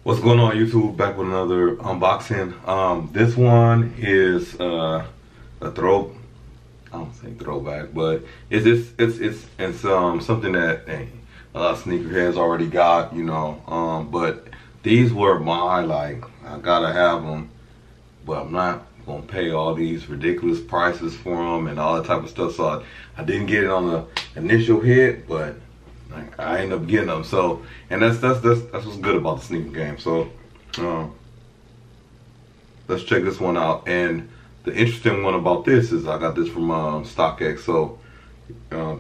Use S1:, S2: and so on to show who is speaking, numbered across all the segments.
S1: What's going on, YouTube? Back with another unboxing. This one is a throw. I don't say throwback, but it's something that a lot of sneakerheads already got, you know. But these were my I gotta have them, but I'm not gonna pay all these ridiculous prices for them and all that type of stuff. So I didn't get it on the initial hit, but I end up getting them. So, and that's what's good about the sneaker game. So let's check this one out. And the interesting one about this is I got this from StockX. So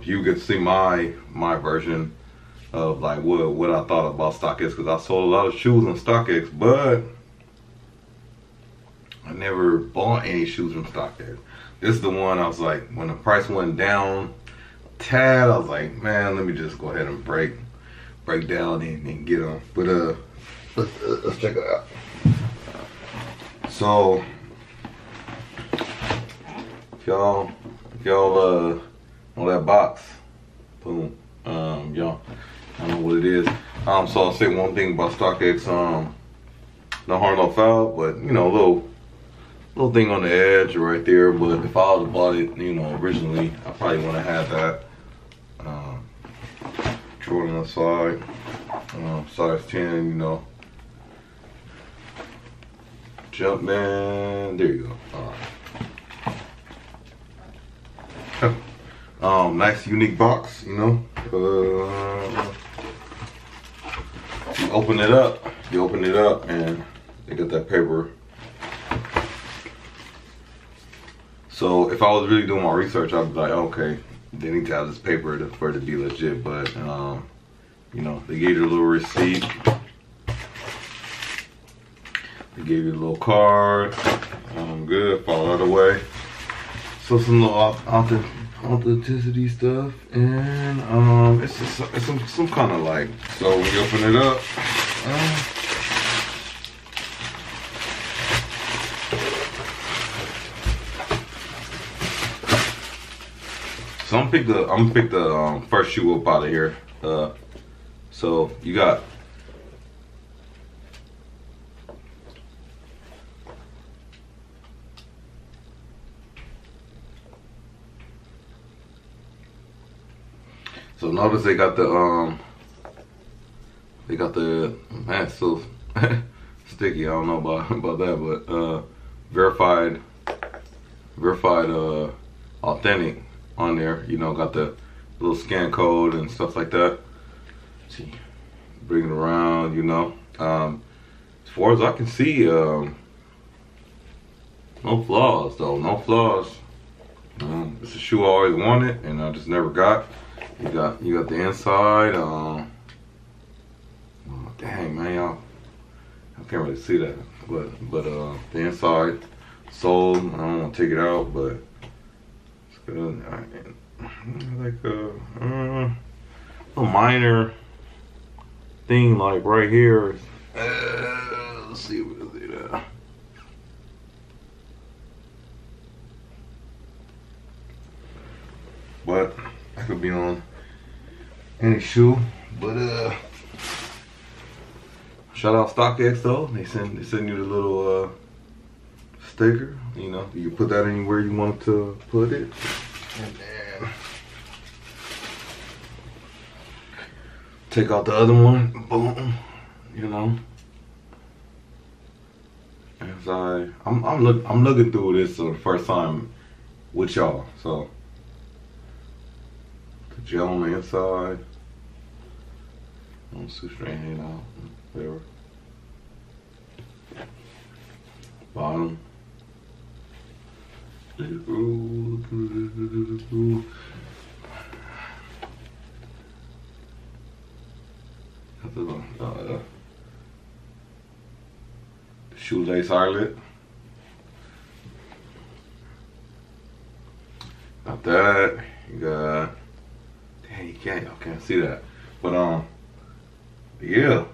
S1: you can see my version of like what I thought about StockX, because I sold a lot of shoes on StockX, but I never bought any shoes from StockX. This is the one I was like, when the price went down tad, I was like, man, let me just go ahead and break down and get them. But let's check it out. So if y'all on that box, boom, y'all, I don't know what it is. So I'll say one thing about StockX, no harm, no foul, but you know, little thing on the edge right there. But if I would have bought it, you know, originally, I probably wouldn't have had that. Jordan on the side, size 10, you know. Jumpman, there you go. Nice unique box, you know. You open it up, and they got that paper. So if I was really doing my research, I'd be like, okay, they need to have this paper for it to be legit. But you know, they gave you a little receipt. They gave you a little card. Good, follow that away. So some little authenticity stuff, and it's some kind of like. So when you open it up. So I'm gonna pick the first shoe up out of here. So you got notice they got the man, it's so sticky. I don't know about that, but verified authentic on there, you know, got the little scan code and stuff like that. Let's see, bring it around, you know. As far as I can see, no flaws though, no flaws. It's a shoe I always wanted and I just never got. You got the inside. Oh, dang man, y'all, I can't really see that, but the inside sole, I don't want to take it out, but like a minor thing like right here. Let's see what is it. But I could be on any shoe. But shout out StockX though. They send you the little sticker. You know, you put that anywhere you want to put it. And then take out the other one, boom, you know. As I'm looking through this for the first time with y'all. So the gel on the inside, shoestring hang out, whatever. Bottom. Shoelace eyelet. Got that. You got. Dang, y'all can't see that. But yeah.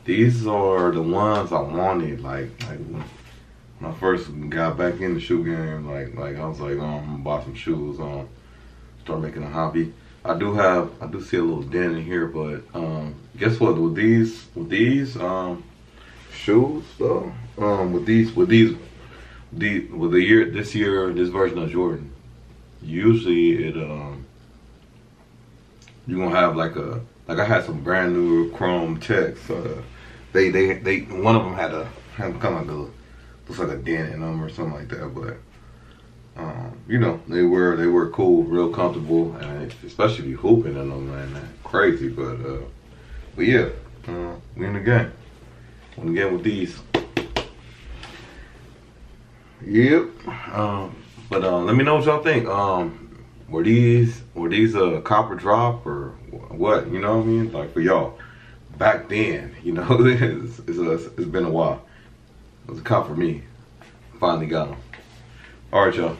S1: These are the ones I wanted. Like when I first got back in the shoe game, like I was like, I'm gonna buy some shoes, start making a hobby. I do see a little dent in here, but guess what? With these shoes though, with this version of Jordan, usually it you gonna have like I had some brand new chrome checks. They one of them had kind of like looks like a dent in them or something like that, but you know, they were cool, real comfortable, and especially if you hooping in them, man, that's crazy. But yeah, we in the game. We again with these. Yep. But let me know what y'all think. Were these copper drop or what? You know what I mean? Like for y'all back then, you know, it's been a while. It was a cop for me. Finally got them. All right, y'all.